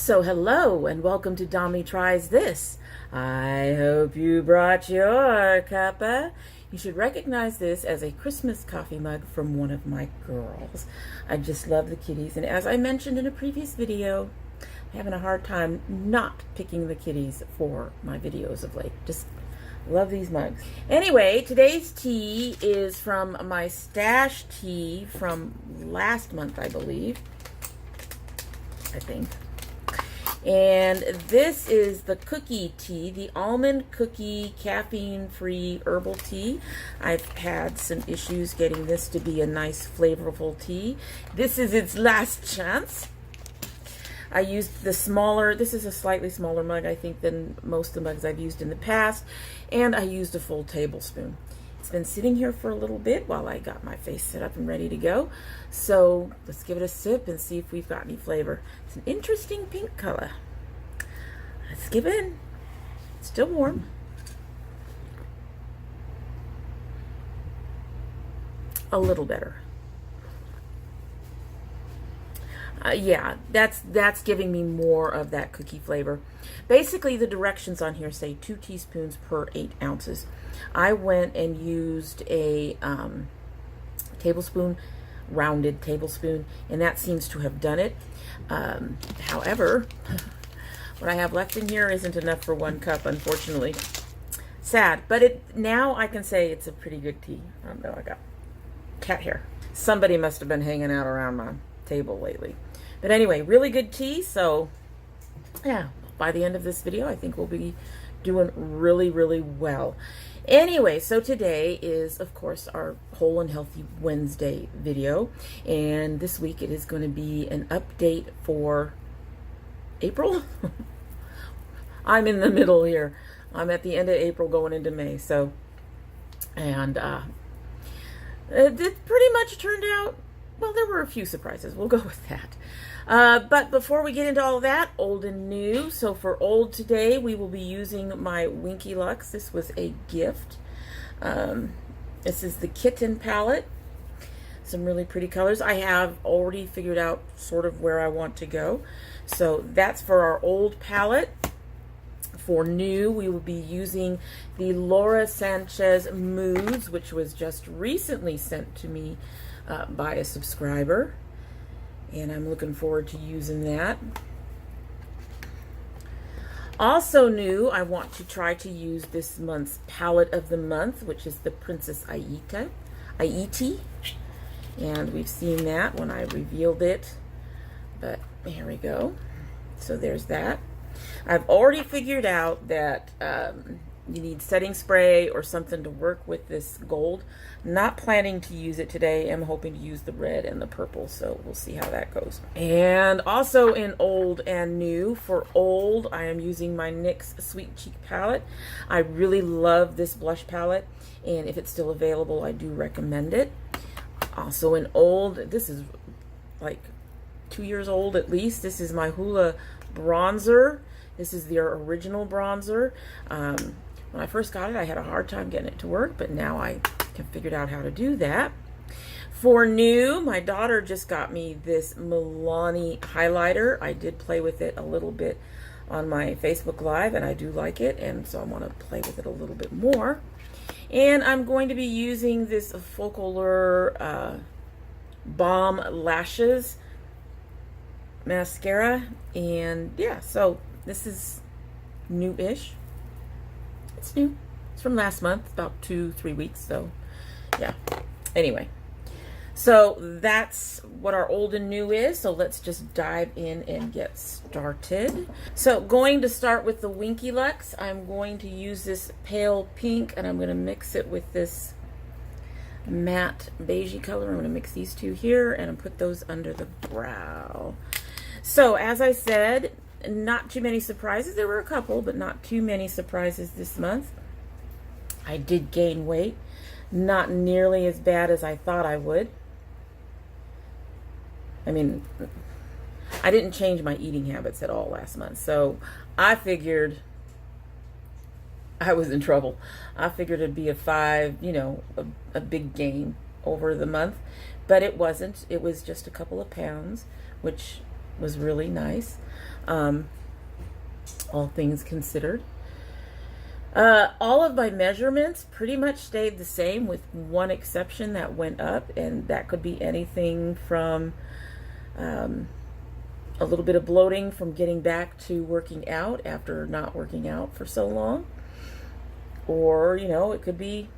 So hello and welcome to Domi Tries This. I hope you brought your cuppa. You should recognize this as a Christmas coffee mug from one of my girls. I just love the kitties, and as I mentioned in a previous video, I'm having a hard time not picking the kitties for my videos of late. Just love these mugs. Anyway, today's tea is from my stash tea from last month, I believe. I think. And this is the cookie tea, the almond cookie caffeine-free herbal tea. I've had some issues getting this to be a nice flavorful tea. This is its last chance. I used the smaller, this is a slightly smaller mug, I think, than most of the mugs I've used in the past. And I used a full tablespoon. It's been sitting here for a little bit while I got my face set up and ready to go. So let's give it a sip and see if we've got any flavor. It's an interesting pink color. Let's give it in. It's still warm. A little better. Yeah, that's giving me more of that cookie flavor. Basically, the directions on here say 2 teaspoons per 8 ounces. I went and used a tablespoon, rounded tablespoon, and that seems to have done it. However, what I have left in here isn't enough for 1 cup, unfortunately. Sad, but now I can say it's a pretty good tea. I don't know, I got cat hair. Somebody must have been hanging out around my table lately. But anyway, really good tea. So yeah, by the end of this video, I think we'll be doing really, really well. Anyway, so today is, of course, our Whole and Healthy Wednesday video. And this week it is going to be an update for April. I'm in the middle here. I'm at the end of April going into May. So, and it pretty much turned out, well, there were a few surprises. We'll go with that. But before we get into all of that, old and new. So for old today, we will be using my Winky Lux. This was a gift. This is the Kitten palette. Some really pretty colors. I have already figured out sort of where I want to go. So that's for our old palette. For new, we will be using the Laura Sanchez Moods, which was just recently sent to me by a subscriber, and I'm looking forward to using that. Also new, I want to try to use this month's palette of the month, which is the Princess Aiti, and we've seen that when I revealed it, but here we go. So there's that. I've already figured out that you need setting spray or something to work with this gold. Not planning to use it today. I'm hoping to use the red and the purple, so we'll see how that goes. And also in old and new, for old, I am using my NYX Sweet Cheek palette. I really love this blush palette, and if it's still available, I do recommend it. Also in old, this is like 2 years old at least. This is my Hoola bronzer. This is their original bronzer. When I first got it, I had a hard time getting it to work, but now I have figured out how to do that. For new, my daughter just got me this Milani highlighter. I did play with it a little bit on my Facebook Live, and I do like it, and so I want to play with it a little bit more. And I'm going to be using this Vulgar Balm Lashes mascara, and yeah, so this is new-ish. It's new. It's from last month, about 2-3 weeks, so yeah. Anyway, so that's what our old and new is, so let's just dive in and get started. So going to start with the Winky Lux, I'm going to use this pale pink, and I'm going to mix it with this matte beigey color. I'm going to mix these two here and put those under the brow. So as I said, not too many surprises. There were a couple, but not too many surprises this month. I did gain weight. Not nearly as bad as I thought I would. I mean, I didn't change my eating habits at all last month. So I figured I was in trouble. I figured it'd be a 5, you know, a big gain over the month. But it wasn't. It was just a couple of pounds, which was really nice. all things considered. All of my measurements pretty much stayed the same, with one exception that went up, and that could be anything from a little bit of bloating from getting back to working out after not working out for so long, or, you know, it could be,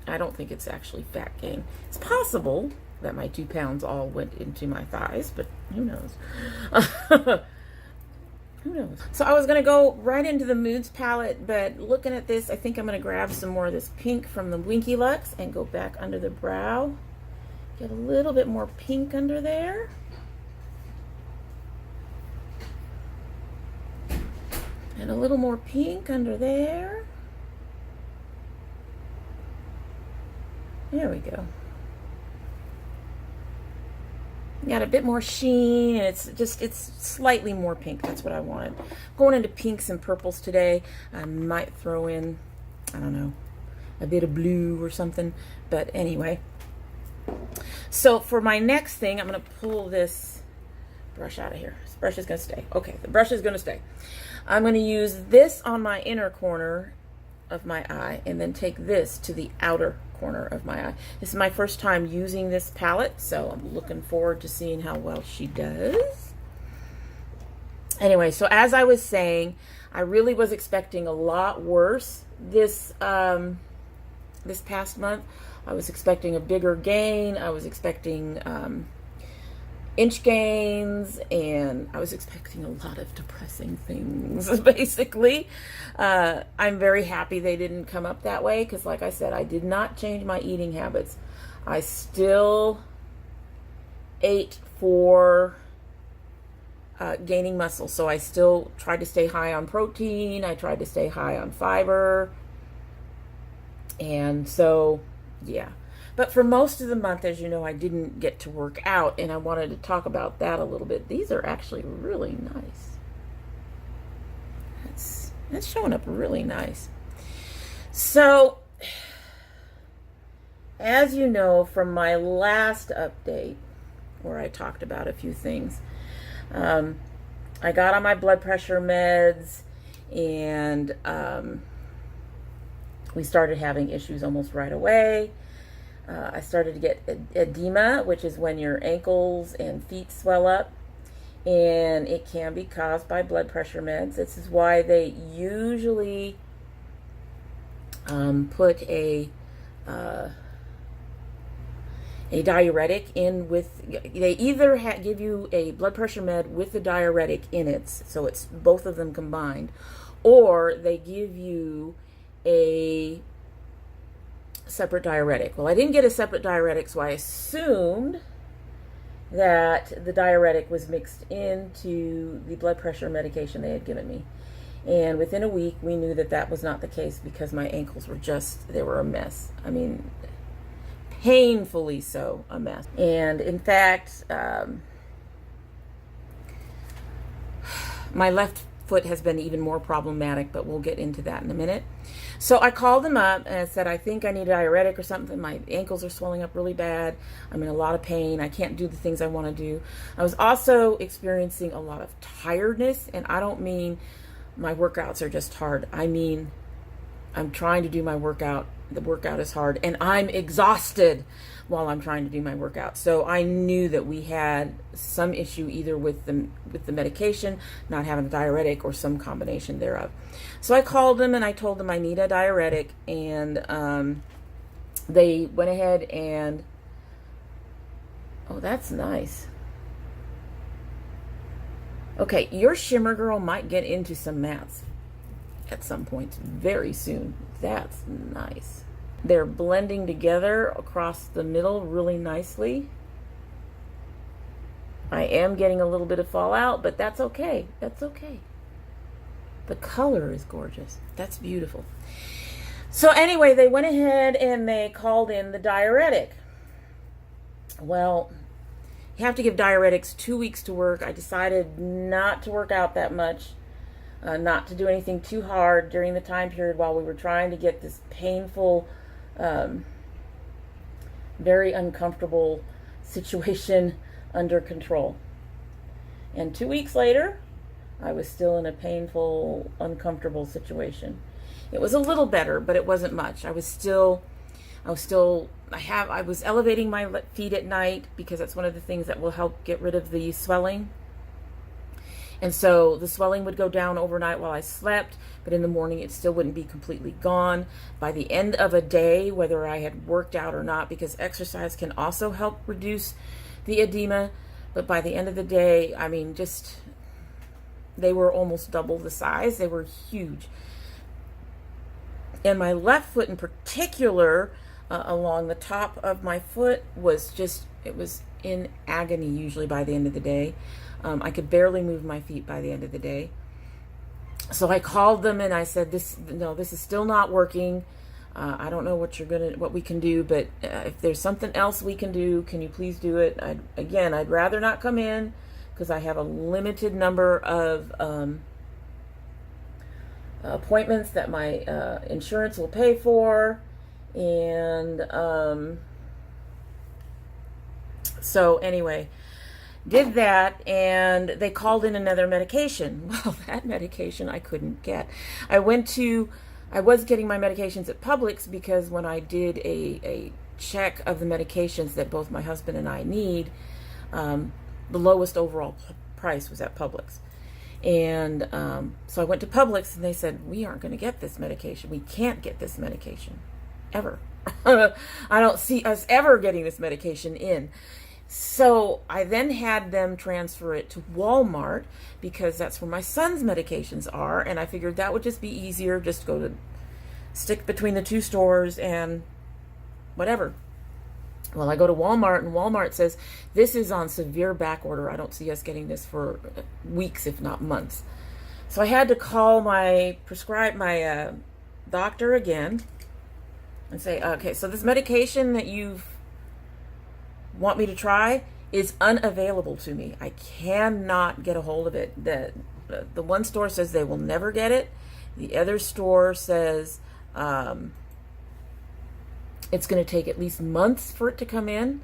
I don't think it's actually fat gain. It's possible that my 2 pounds all went into my thighs, but who knows? Who knows? So I was going to go right into the Moods palette, but looking at this, I think I'm going to grab some more of this pink from the Winky Lux and go back under the brow. Get a little bit more pink under there. And a little more pink under there. There we go. Got a bit more sheen, and it's slightly more pink. That's what I wanted. Going into pinks and purples today. I might throw in, I don't know, a bit of blue or something. But anyway. So for my next thing, I'm going to pull this brush out of here. This brush is going to stay. Okay, the brush is going to stay. I'm going to use this on my inner corner of my eye, and then take this to the outer corner of my eye. This is my first time using this palette, so I'm looking forward to seeing how well she does. Anyway, so as I was saying, I really was expecting a lot worse this this past month. I was expecting a bigger gain. I was expecting inch gains, and I was expecting a lot of depressing things, basically. I'm very happy they didn't come up that way, because like I said, I did not change my eating habits. I still ate for gaining muscle, so I still tried to stay high on protein. I tried to stay high on fiber, and so yeah. But for most of the month, as you know, I didn't get to work out, and I wanted to talk about that a little bit. These are actually really nice. It's showing up really nice. So, as you know from my last update, where I talked about a few things, I got on my blood pressure meds, and we started having issues almost right away. I started to get edema, which is when your ankles and feet swell up, and it can be caused by blood pressure meds. This is why they usually put a diuretic in with, they either give you a blood pressure med with a diuretic in it, so it's both of them combined, or they give you a separate diuretic. Well, I didn't get a separate diuretic, so I assumed that the diuretic was mixed into the blood pressure medication they had given me. And within a week, we knew that that was not the case, because my ankles were just, they were a mess. I mean, painfully so a mess. And in fact, my left foot has been even more problematic, but we'll get into that in a minute. So I called them up and I said, I think I need a diuretic or something. My ankles are swelling up really bad. I'm in a lot of pain. I can't do the things I want to do. I was also experiencing a lot of tiredness, and I don't mean my workouts are just hard. I mean, I'm trying to do my workout. The workout is hard, and I'm exhausted while I'm trying to do my workout. So I knew that we had some issue either with the medication, not having a diuretic, or some combination thereof. So I called them and I told them I need a diuretic, and they went ahead and, oh, that's nice. Okay, your Shimmer Girl might get into some mattes at some point very soon. That's nice. They're blending together across the middle really nicely. I am getting a little bit of fallout, but that's okay. That's okay. The color is gorgeous. That's beautiful. So anyway, they went ahead and they called in the diuretic. Well, you have to give diuretics 2 weeks to work. I decided not to work out that much. Not to do anything too hard during the time period while we were trying to get this painful, very uncomfortable situation under control. And 2 weeks later, I was still in a painful, uncomfortable situation. It was a little better, but it wasn't much. I was elevating my feet at night because that's one of the things that will help get rid of the swelling. And so the swelling would go down overnight while I slept, but in the morning it still wouldn't be completely gone. By the end of a day, whether I had worked out or not, because exercise can also help reduce the edema, but by the end of the day, I mean, just, they were almost double the size. They were huge. And my left foot in particular, along the top of my foot, was just, it was in agony usually by the end of the day. I could barely move my feet by the end of the day. So I called them and I said, this is still not working. I don't know what we can do, but if there's something else we can do, can you please do it? I'd rather not come in because I have a limited number of appointments that my insurance will pay for. And so anyway, did that, and they called in another medication. Well, that medication I couldn't get. I was getting my medications at Publix because when I did a check of the medications that both my husband and I need, the lowest overall price was at Publix. And so I went to Publix and they said, we aren't going to get this medication. We can't get this medication ever. I don't see us ever getting this medication in. So I then had them transfer it to Walmart because that's where my son's medications are. And I figured that would just be easier, just go to stick between the two stores and whatever. Well, I go to Walmart and Walmart says, this is on severe back order. I don't see us getting this for weeks, if not months. So I had to call my doctor again and say, okay, so this medication that you want me to try is unavailable to me. I cannot get a hold of it. The one store says they will never get it. The other store says it's going to take at least months for it to come in.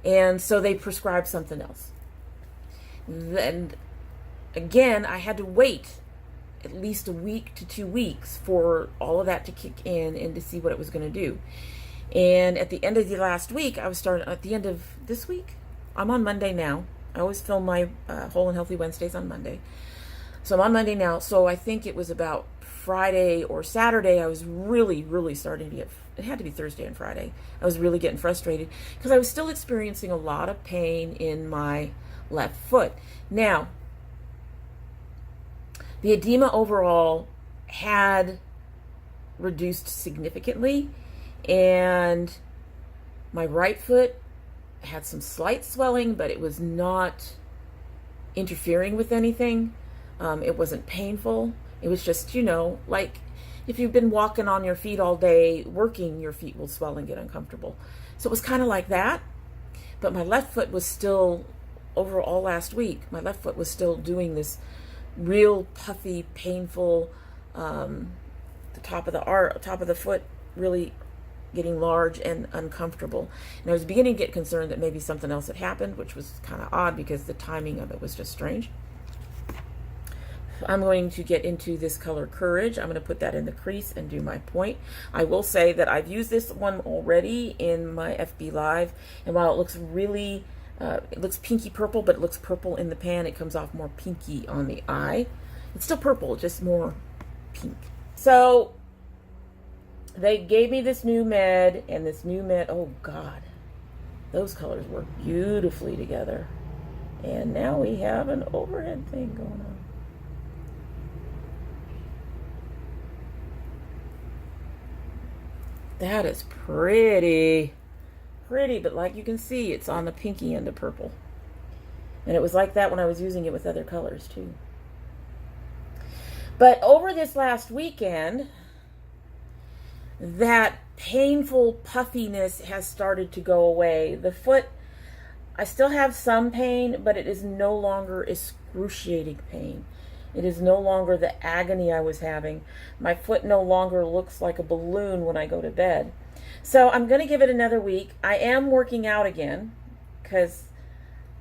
And so they prescribed something else. Then again, I had to wait at least a week to 2 weeks for all of that to kick in and to see what it was going to do. And at the end of the last week, at the end of this week, I'm on Monday now. I always film my Whole and Healthy Wednesdays on Monday. So I'm on Monday now. So I think it was about Friday or Saturday, I was really, really starting to it had to be Thursday and Friday. I was really getting frustrated because I was still experiencing a lot of pain in my left foot. Now, the edema overall had reduced significantly, and my right foot had some slight swelling, but it was not interfering with anything. It wasn't painful. It was just, like if you've been walking on your feet all day, working, your feet will swell and get uncomfortable. So it was kind of like that. But my left foot was still, overall last week, my left foot was still doing this real puffy, painful, the top of the foot really getting large and uncomfortable. And I was beginning to get concerned that maybe something else had happened, which was kind of odd because the timing of it was just strange. I'm going to get into this color Courage. I'm going to put that in the crease and do my point. I will say that I've used this one already in my FB Live, and while it looks really, it looks pinky purple, but it looks purple in the pan, it comes off more pinky on the eye. It's still purple, just more pink. So they gave me this new med, and this new med, oh God, those colors work beautifully together. And now we have an overhead thing going on. That is pretty, but like you can see, it's on the pinky end of purple. And it was like that when I was using it with other colors too. But over this last weekend, that painful puffiness has started to go away. The foot, I still have some pain, but it is no longer excruciating pain. It is no longer the agony I was having. My foot no longer looks like a balloon when I go to bed. So I'm going to give it another week. I am working out again because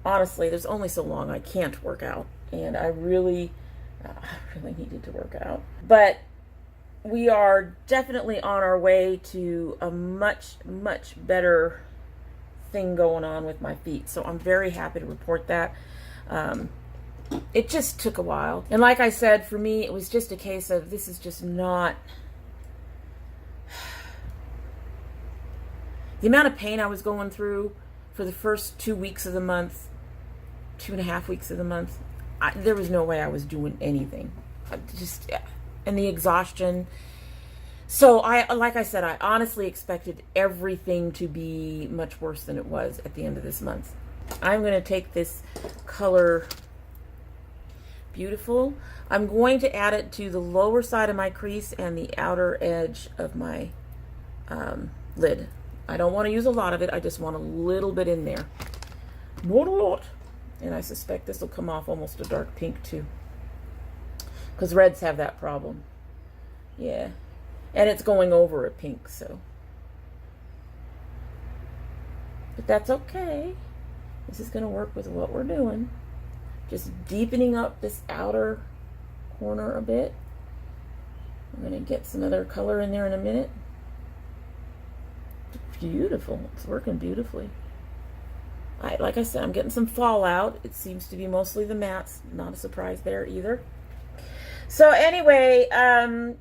honestly, there's only so long I can't work out. And I really I really needed to work out. But we are definitely on our way to a much, much better thing going on with my feet. So I'm very happy to report that. It just took a while. And like I said, for me, it was just a case of this is just not... The amount of pain I was going through for the first 2 weeks of the month, 2.5 weeks of the month, there was no way I was doing anything. And the exhaustion. So like I said, I honestly expected everything to be much worse than it was at the end of this month. I'm going to take this color Beautiful. I'm going to add it to the lower side of my crease and the outer edge of my lid. I don't want to use a lot of it. I just want a little bit in there. Not a lot. And I suspect this will come off almost a dark pink too, because reds have that problem. Yeah. And it's going over a pink, so. But that's okay. This is going to work with what we're doing. Just deepening up this outer corner a bit. I'm going to get some other color in there in a minute. Beautiful. It's working beautifully. Like I said, I'm getting some fallout. It seems to be mostly the mattes. Not a surprise there either. So anyway,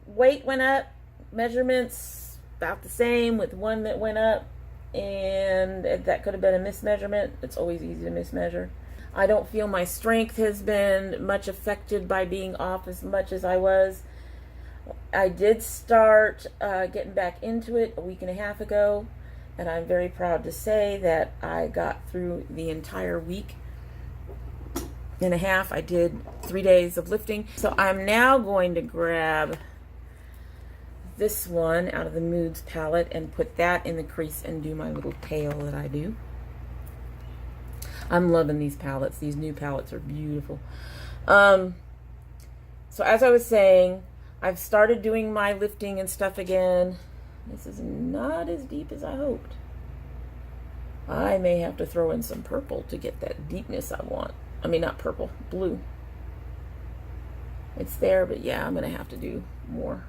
weight went up. Measurements about the same, with one that went up. And that could have been a mismeasurement. It's always easy to mismeasure. I don't feel my strength has been much affected by being off as much as I was. I did start getting back into it a week and a half ago, and I'm very proud to say that I got through the entire week and a half. I did 3 days of lifting. So I'm now going to grab this one out of the Moods palette and put that in the crease and do my little tail that I do. I'm loving these palettes. These new palettes are beautiful. So as I was saying, I've started doing my lifting and stuff again. This is not as deep as I hoped. I may have to throw in some purple to get that deepness I want. I mean, not purple, blue. It's there, but yeah, I'm going to have to do more.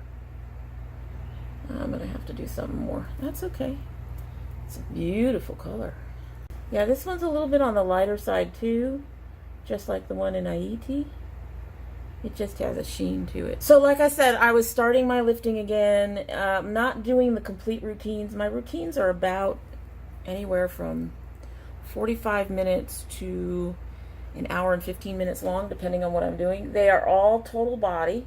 I'm going to have to do something more. That's okay. It's a beautiful color. Yeah, this one's a little bit on the lighter side too, just like the one in Haiti. It just has a sheen to it. So like I said, I was starting my lifting again. Not doing the complete routines. My routines are about anywhere from 45 minutes to an hour and 15 minutes long, depending on what I'm doing. They are all total body.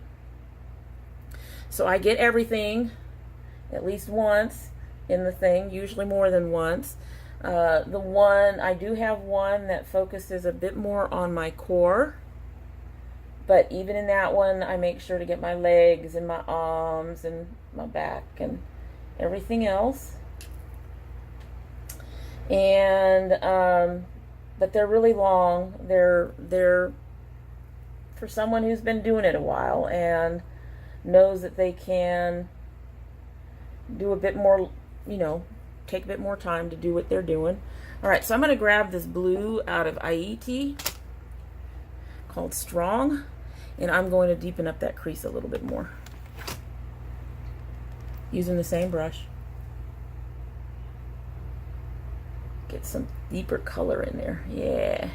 So I get everything at least once in the thing, usually more than once. I do have one that focuses a bit more on my core. But even in that one, I make sure to get my legs and my arms and my back and everything else. And, but they're really long. They're for someone who's been doing it a while and knows that they can do a bit more, you know, take a bit more time to do what they're doing. All right, so I'm going to grab this blue out of Haiti called Strong, and I'm going to deepen up that crease a little bit more using the same brush. Get some deeper color in there. Yeah.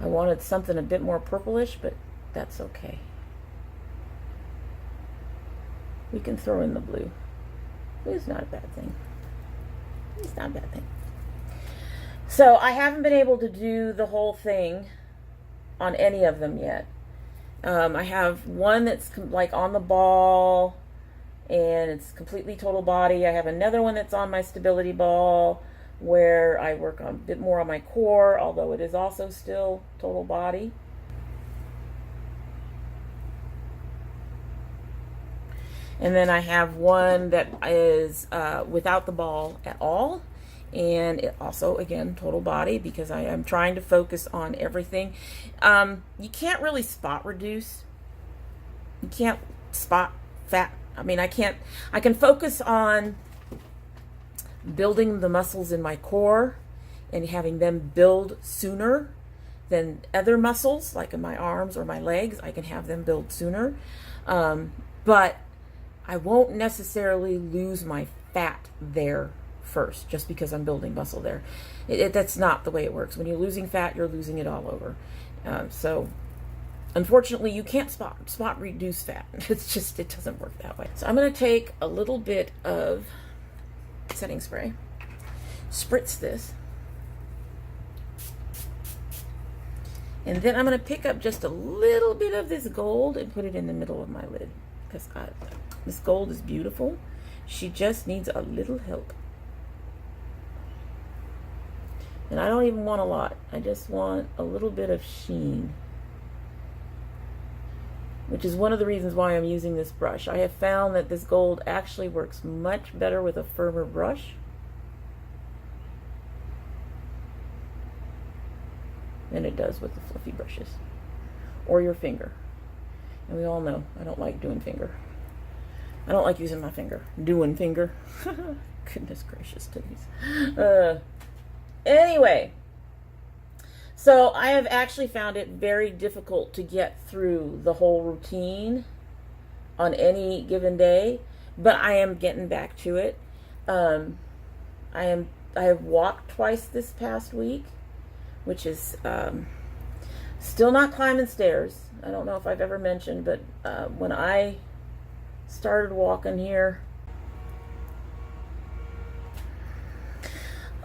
I wanted something a bit more purplish, but that's okay. We can throw in the blue. Blue's not a bad thing. It's not a bad thing. So I haven't been able to do the whole thing on any of them yet. I have one that's like on the ball and it's completely total body. I have another one that's on my stability ball where I work on a bit more on my core, although it is also still total body. And then I have one that is without the ball at all. And it also, again, total body, because I am trying to focus on everything. You can't really spot reduce. You can't spot fat. I mean, I can focus on building the muscles in my core and having them build sooner than other muscles, like in my arms or my legs. I can have them build sooner. But I won't necessarily lose my fat there first, just because I'm building muscle there. That's not the way it works. When you're losing fat, you're losing it all over. So unfortunately, you can't spot reduce fat. It's just, it doesn't work that way. So I'm going to take a little bit of setting spray, spritz this, and then I'm going to pick up just a little bit of this gold and put it in the middle of my lid, because this gold is beautiful. She just needs a little help. And I don't even want a lot. I just want a little bit of sheen, which is one of the reasons why I'm using this brush. I have found that this gold actually works much better with a firmer brush than it does with the fluffy brushes or your finger. And we all know I don't like doing finger. I don't like using my finger. Doing finger. Goodness gracious to these. Anyway, so I have actually found it very difficult to get through the whole routine on any given day, but I am getting back to it. I have walked twice this past week, which is still not climbing stairs. I don't know if I've ever mentioned, but when I started walking here.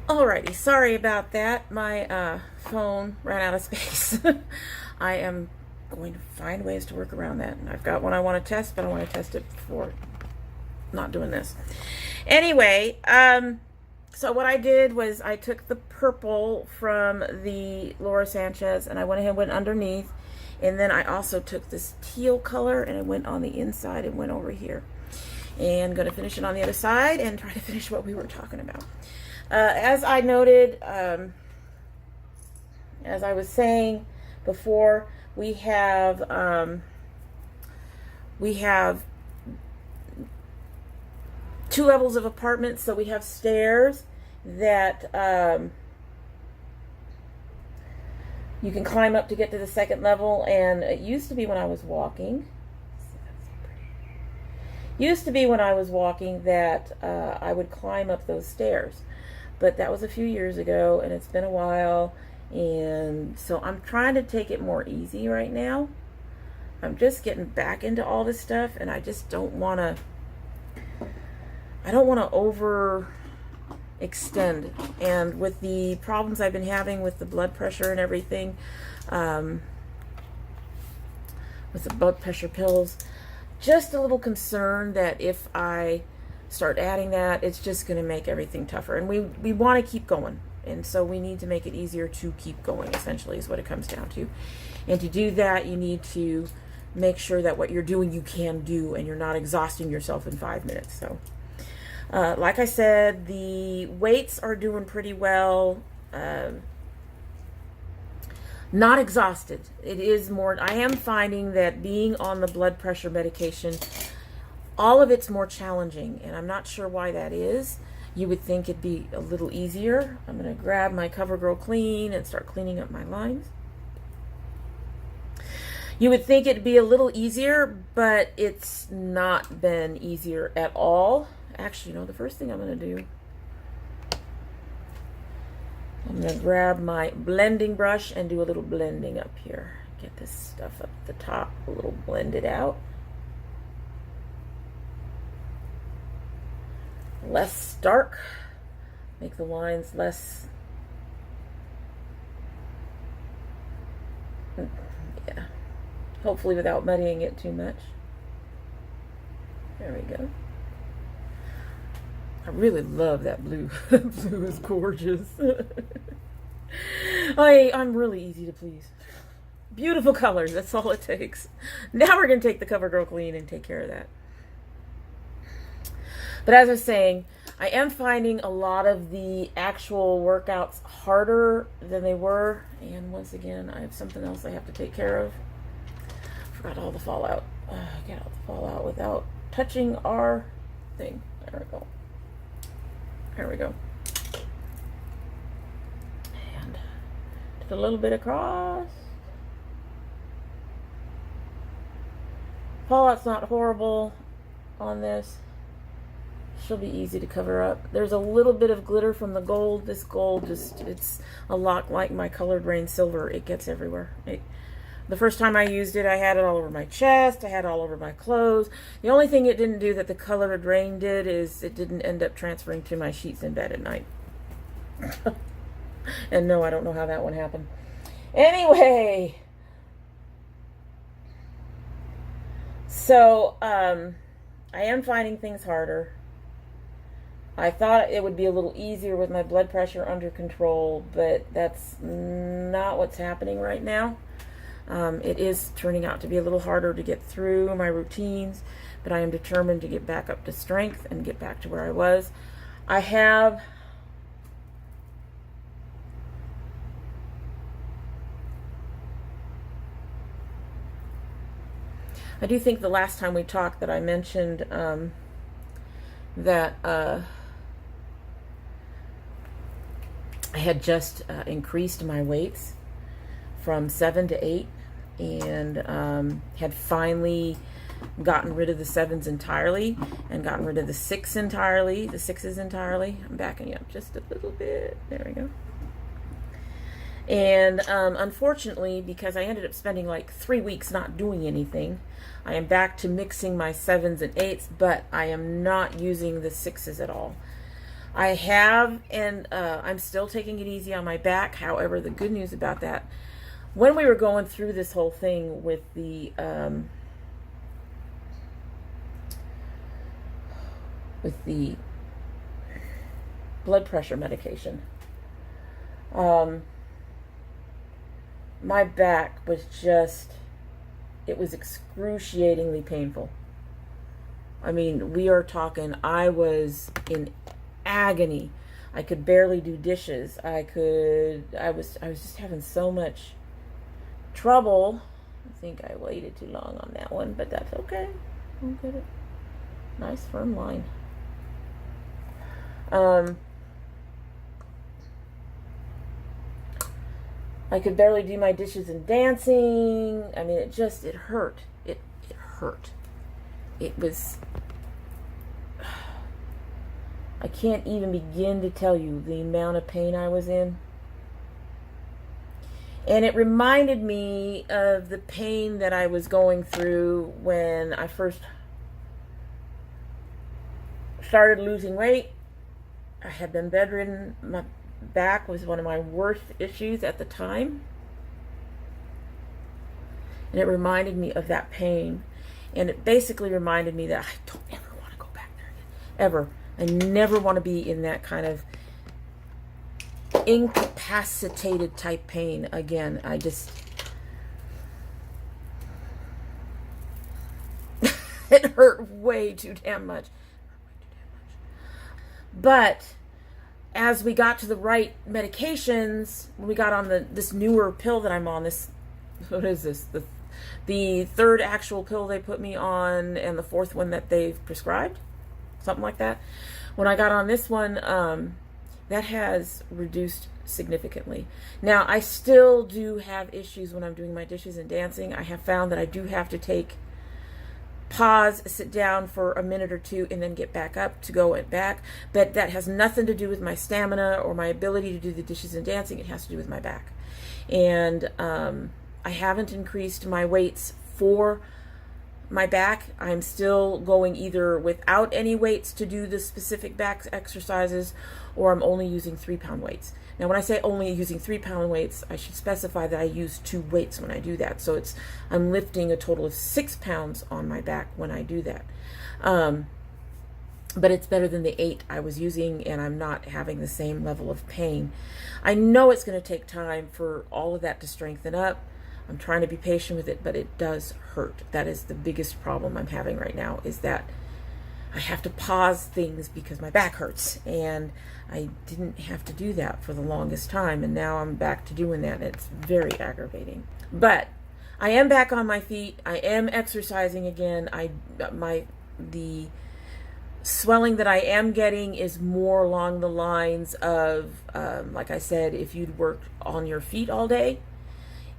Alrighty, sorry about that. My phone ran out of space. I am going to find ways to work around that. And I've got one I want to test, but I want to test it before not doing this. Anyway, so what I did was I took the purple from the Laura Sanchez and I went ahead and went underneath. And then I also took this teal color and I went on the inside and went over here. And going to finish it on the other side and try to finish what we were talking about. As I noted, as I was saying before, we have 2 levels of apartments. So we have stairs that you can climb up to get to the 2nd level. And it used to be when I was walking, that I would climb up those stairs. But that was a few years ago, and it's been a while, and so I'm trying to take it more easy right now. I'm just getting back into all this stuff, and I just don't want to, overextend. And with the problems I've been having with the blood pressure and everything, with the blood pressure pills, just a little concerned that if I start adding that, it's just going to make everything tougher. And we want to keep going, and so we need to make it easier to keep going, essentially is what it comes down to. And to do that, you need to make sure that what you're doing you can do, and you're not exhausting yourself in 5 minutes. So like I said, the weights are doing pretty well. Not exhausted. It is more, I am finding that being on the blood pressure medication, all of it's more challenging, and I'm not sure why that is. You would think it'd be a little easier. I'm going to grab my CoverGirl Clean and start cleaning up my lines. You would think it'd be a little easier, but it's not been easier at all. Actually, the first thing I'm going to do, I'm going to grab my blending brush and do a little blending up here. Get this stuff up at the top, a little blended out. Less stark, make the lines less, yeah, hopefully without muddying it too much. There we go. I really love that blue. Blue is gorgeous. I'm really easy to please. Beautiful colors, that's all it takes. Now we're going to take the CoverGirl Clean and take care of that. But as I was saying, I am finding a lot of the actual workouts harder than they were. And once again, I have something else I have to take care of. Forgot all the fallout. Get out the fallout without touching our thing. There we go. There we go. And to a little bit across. Fallout's not horrible on this. She'll be easy to cover up. There's a little bit of glitter from the gold. This gold just, it's a lot like my Colored Rain Silver. It gets everywhere. The first time I used it, I had it all over my chest. I had it all over my clothes. The only thing it didn't do that the Colored Rain did is it didn't end up transferring to my sheets in bed at night. And no, I don't know how that one happened. Anyway. So, I am finding things harder. I thought it would be a little easier with my blood pressure under control, but that's not what's happening right now. It is turning out to be a little harder to get through my routines, but I am determined to get back up to strength and get back to where I was. I do think the last time we talked that I mentioned that I had just increased my weights from 7 to 8 and had finally gotten rid of the 7s entirely and gotten rid of the 6 entirely, the 6s entirely. I'm backing you up just a little bit. There we go. And unfortunately, because I ended up spending like 3 weeks not doing anything, I am back to mixing my 7s and 8s, but I am not using the 6s at all. I have, and I'm still taking it easy on my back. However, the good news about that, when we were going through this whole thing with the blood pressure medication, my back was just, it was excruciatingly painful. I mean, we are talking, I was in agony. I could barely do dishes. I was just having so much trouble. I think I waited too long on that one, but that's okay. I'll get it. Nice firm line. I could barely do my dishes and dancing. I mean, it hurt. It hurt. It was, I can't even begin to tell you the amount of pain I was in. And it reminded me of the pain that I was going through when I first started losing weight. I had been bedridden. My back was one of my worst issues at the time. And it reminded me of that pain. And it basically reminded me that I don't ever want to go back there again. Ever. I never want to be in that kind of incapacitated type pain again. I just it hurt way too damn much. But as we got to the right medications, we got on this newer pill that I'm on, this, what is this? The third actual pill they put me on and the fourth one that they've prescribed, something like that. When I got on this one, that has reduced significantly. Now, I still do have issues when I'm doing my dishes and dancing. I have found that I do have to pause, sit down for a minute or two, and then get back up to go and back. But that has nothing to do with my stamina or my ability to do the dishes and dancing. It has to do with my back. And I haven't increased my weights for my back. I'm still going either without any weights to do the specific back exercises, or I'm only using 3-pound weights. Now, when I say only using 3-pound weights, I should specify that I use 2 weights when I do that. So I'm lifting a total of 6 pounds on my back when I do that. But it's better than the 8 I was using, and I'm not having the same level of pain. I know it's going to take time for all of that to strengthen up. I'm trying to be patient with it, but it does hurt. That is the biggest problem I'm having right now, is that I have to pause things because my back hurts, and I didn't have to do that for the longest time, and now I'm back to doing that. It's very aggravating. But I am back on my feet. I am exercising again. The swelling that I am getting is more along the lines of, like I said, if you'd worked on your feet all day,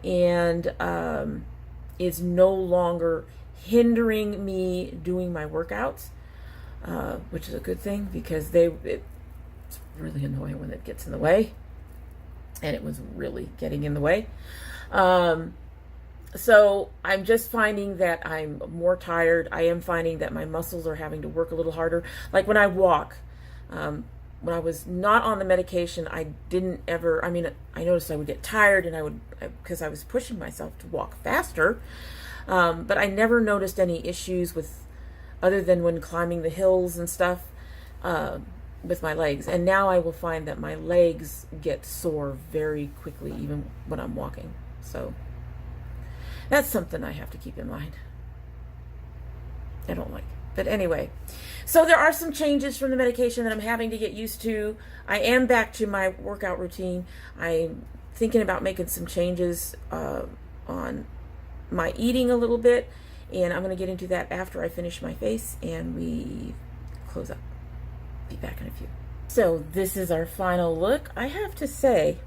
and is no longer hindering me doing my workouts, which is a good thing, because it's really annoying when it gets in the way, and it was really getting in the way. So I'm just finding that I'm more tired. I am finding that my muscles are having to work a little harder. Like when I walk, when I was not on the medication, I didn't ever, I mean, I noticed I would get tired, and because I was pushing myself to walk faster, but I never noticed any issues other than when climbing the hills and stuff, with my legs. And now I will find that my legs get sore very quickly, even when I'm walking. So that's something I have to keep in mind. I don't like. But anyway, so there are some changes from the medication that I'm having to get used to. I am back to my workout routine. I'm thinking about making some changes on my eating a little bit, and I'm going to get into that after I finish my face and we close up. Be back in a few. So this is our final look. I have to say,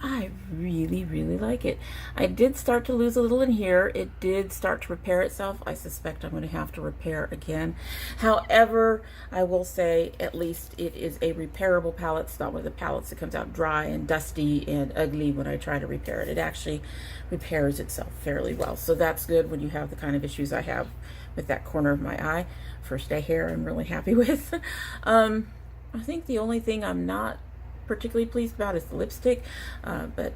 I really, really like it. I did start to lose a little in here. It did start to repair itself. I suspect I'm going to have to repair again. However, I will say at least it is a repairable palette. It's not one of the palettes that comes out dry and dusty and ugly when I try to repair it. It actually repairs itself fairly well. So that's good when you have the kind of issues I have with that corner of my eye. First day hair I'm really happy with. I think the only thing I'm not particularly pleased about is the lipstick, but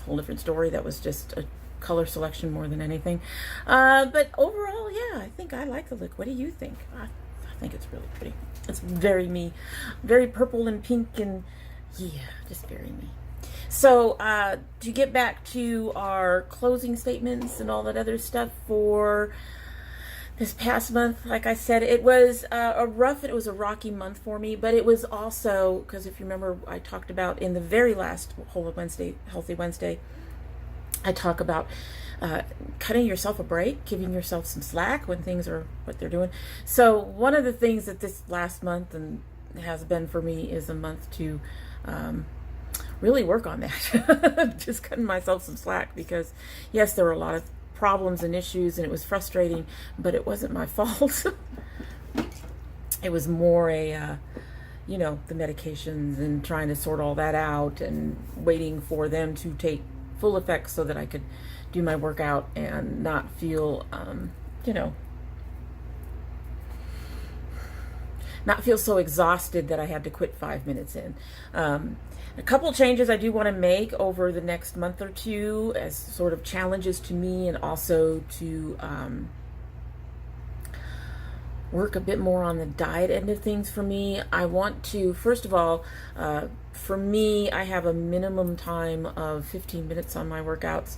whole different story. That was just a color selection more than anything. But overall, yeah, I think I like the look. What do you think? I think it's really pretty. It's very me, very purple and pink, and yeah, just very me. So to get back to our closing statements and all that other stuff for this past month, like I said, it was it was a rocky month for me, but it was also, because if you remember, I talked about in the very last Healthy Wednesday, I talk about cutting yourself a break, giving yourself some slack when things are what they're doing. So one of the things that this last month and has been for me is a month to really work on that. Just cutting myself some slack, because yes, there were a lot of problems and issues, and it was frustrating, but it wasn't my fault. It was more the medications and trying to sort all that out and waiting for them to take full effect so that I could do my workout and not feel, not feel so exhausted that I had to quit 5 minutes in. A couple changes I do want to make over the next month or two as sort of challenges to me, and also to work a bit more on the diet end of things for me. I want to, first of all, for me, I have a minimum time of 15 minutes on my workouts.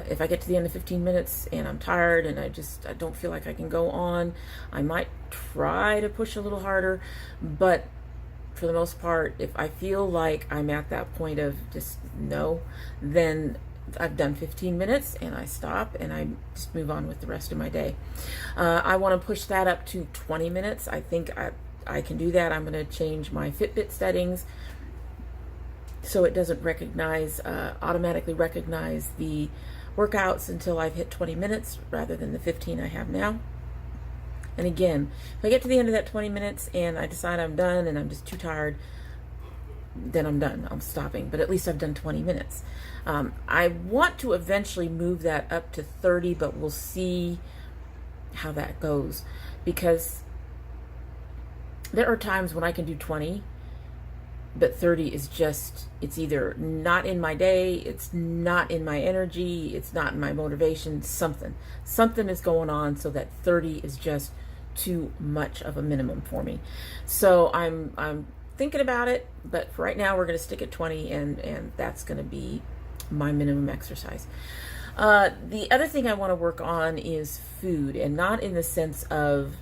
If I get to the end of 15 minutes and I'm tired and I don't feel like I can go on, I might try to push a little harder, but for the most part, if I feel like I'm at that point of just no, then I've done 15 minutes and I stop and I just move on with the rest of my day. I want to push that up to 20 minutes. I think I can do that. I'm going to change my Fitbit settings so it doesn't automatically recognize the workouts until I've hit 20 minutes rather than the 15 I have now. And again, if I get to the end of that 20 minutes and I decide I'm done and I'm just too tired, then I'm done. I'm stopping. But at least I've done 20 minutes. I want to eventually move that up to 30, but we'll see how that goes. Because there are times when I can do 20, but 30 is just, it's either not in my day, it's not in my energy, it's not in my motivation, something is going on, so that 30 is just too much of a minimum for me. So I'm thinking about it, but for right now we're going to stick at 20, and that's going to be my minimum exercise. The other thing I want to work on is food, and not in the sense of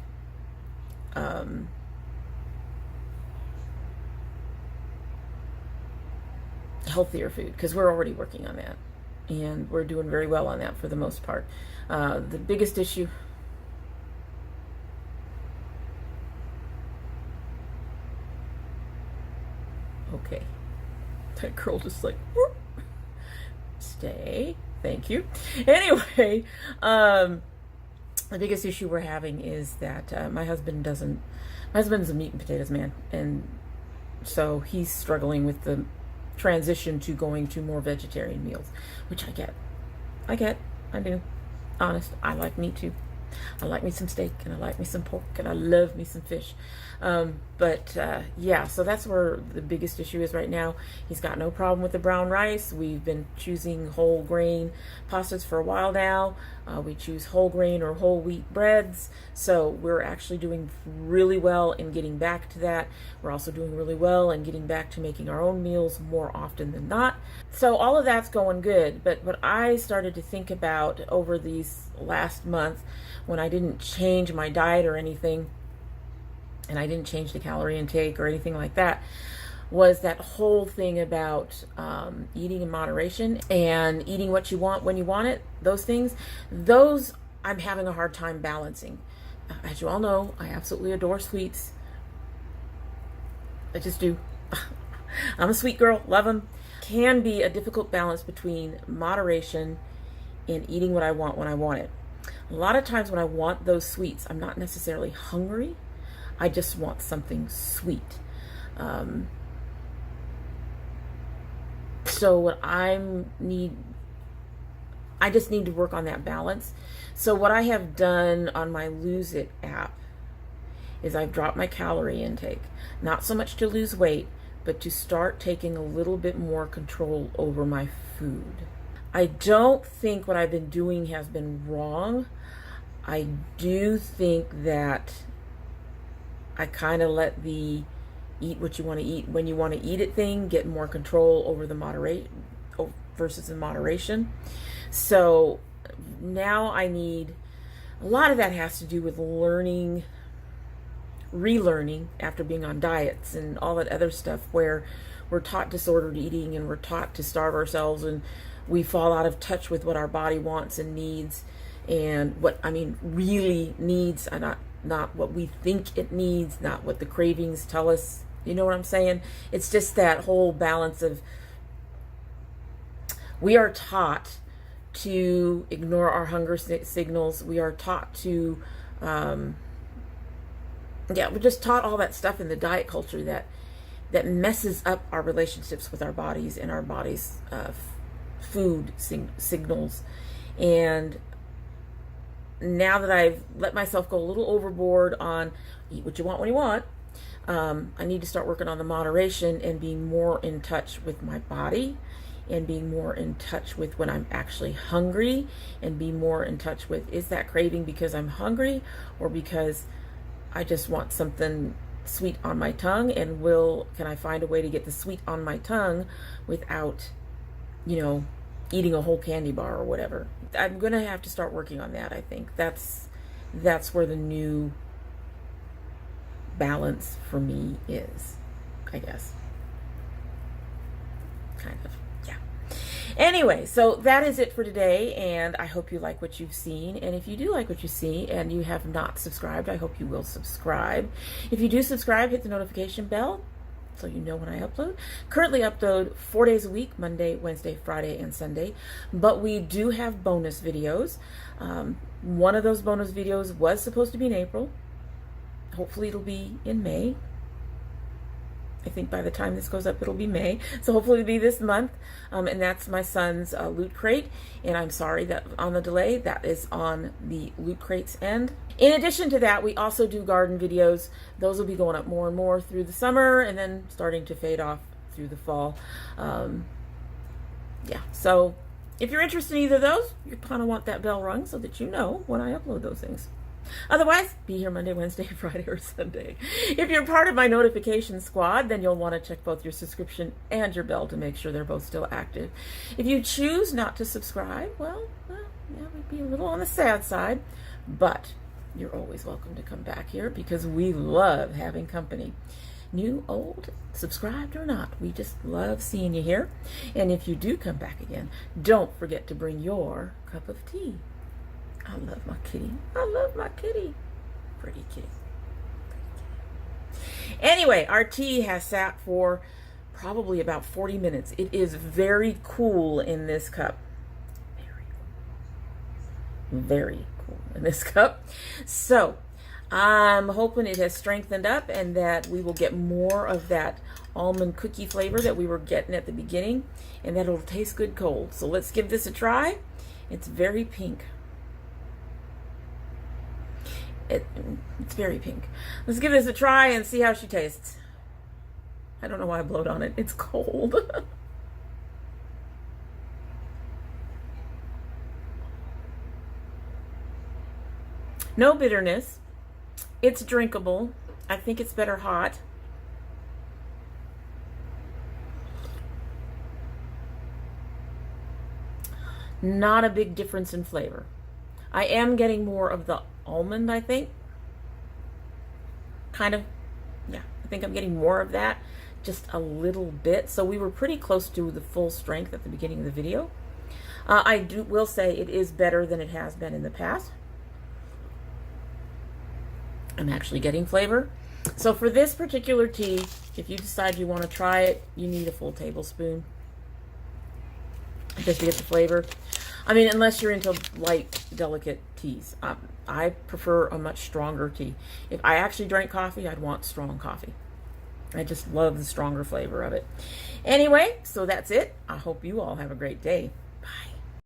healthier food, because we're already working on that and we're doing very well on that for the most part. The biggest issue, That girl just like, whoop. Stay. Thank you. Anyway, the biggest issue we're having is that my husband's a meat and potatoes man, and so he's struggling with the transition to going to more vegetarian meals, which I get. I do. Honest, I like meat too. I like me some steak, and I like me some pork, and I love me some fish. Yeah, so that's where the biggest issue is right now. He's got no problem with the brown rice. We've been choosing whole grain pastas for a while now. We choose whole grain or whole wheat breads. So we're actually doing really well in getting back to that. We're also doing really well in getting back to making our own meals more often than not. So all of that's going good. But what I started to think about over these last month, when I didn't change my diet or anything, and I didn't change the calorie intake or anything like that, was that whole thing about eating in moderation and eating what you want when you want it. Those things, those I'm having a hard time balancing. As you all know, I absolutely adore sweets. I just do. I'm a sweet girl, love them. Can be a difficult balance between moderation and eating what I want when I want it. A lot of times when I want those sweets, I'm not necessarily hungry. I just want something sweet. So what I just need to work on that balance. So what I have done on my Lose It app is I've dropped my calorie intake. Not so much to lose weight, but to start taking a little bit more control over my food. I don't think what I've been doing has been wrong. I do think that I kind of let the eat what you want to eat when you want to eat it thing get more control over the versus the moderation. So now I need, a lot of that has to do with relearning after being on diets and all that other stuff, where we're taught disordered eating and we're taught to starve ourselves, and we fall out of touch with what our body wants and needs, and what, I mean, really needs, and not what we think it needs, not what the cravings tell us. You know what I'm saying? It's just that whole balance of, we are taught to ignore our hunger signals. We are taught to, we're just taught all that stuff in the diet culture that messes up our relationships with our bodies and our bodies' food signals. And now that I've let myself go a little overboard on eat what you want when you want, I need to start working on the moderation and being more in touch with my body, and being more in touch with when I'm actually hungry, and be more in touch with, is that craving because I'm hungry or because I just want something sweet on my tongue, and can I find a way to get the sweet on my tongue without, eating a whole candy bar or whatever. I'm gonna have to start working on that. I think that's where the new balance for me is, I guess. Kind of, yeah. Anyway, so that is it for today, and I hope you like what you've seen. And if you do like what you see and you have not subscribed, I hope you will subscribe. If you do subscribe, hit the notification bell so you know when I upload. Currently upload 4 days a week, Monday, Wednesday, Friday, and Sunday. But we do have bonus videos. One of those bonus videos was supposed to be in April. Hopefully it'll be in May. I think by the time this goes up, it'll be May. So hopefully it'll be this month. And that's my son's Loot Crate. And I'm sorry that on the delay, that is on the Loot Crate's end. In addition to that, we also do garden videos. Those will be going up more and more through the summer, and then starting to fade off through the fall. Yeah, so if you're interested in either of those, you kind of want that bell rung so that you know when I upload those things. Otherwise, be here Monday, Wednesday, Friday, or Sunday. If you're part of my notification squad, then you'll want to check both your subscription and your bell to make sure they're both still active. If you choose not to subscribe, well, yeah, we'd be a little on the sad side, but you're always welcome to come back here because we love having company. New, old, subscribed or not, we just love seeing you here. And if you do come back again, don't forget to bring your cup of tea. I love my kitty. I love my kitty. Pretty kitty. Anyway, our tea has sat for probably about 40 minutes. It is very cool in this cup. Very cool in this cup. So I'm hoping it has strengthened up and that we will get more of that almond cookie flavor that we were getting at the beginning, and that it'll taste good cold. So let's give this a try. It's very pink. It's very pink. Let's give this a try and see how she tastes. I don't know why I blowed on it. It's cold. No bitterness. It's drinkable. I think it's better hot. Not a big difference in flavor. I am getting more of the almond, I think. Kind of, yeah, I think I'm getting more of that, just a little bit. So we were pretty close to the full strength at the beginning of the video. Will say it is better than it has been in the past. I'm actually getting flavor. So for this particular tea, if you decide you want to try it, you need a full tablespoon just to get the flavor. I mean, unless you're into light, delicate teas. I prefer a much stronger tea. If I actually drank coffee, I'd want strong coffee. I just love the stronger flavor of it. Anyway, so that's it. I hope you all have a great day. Bye.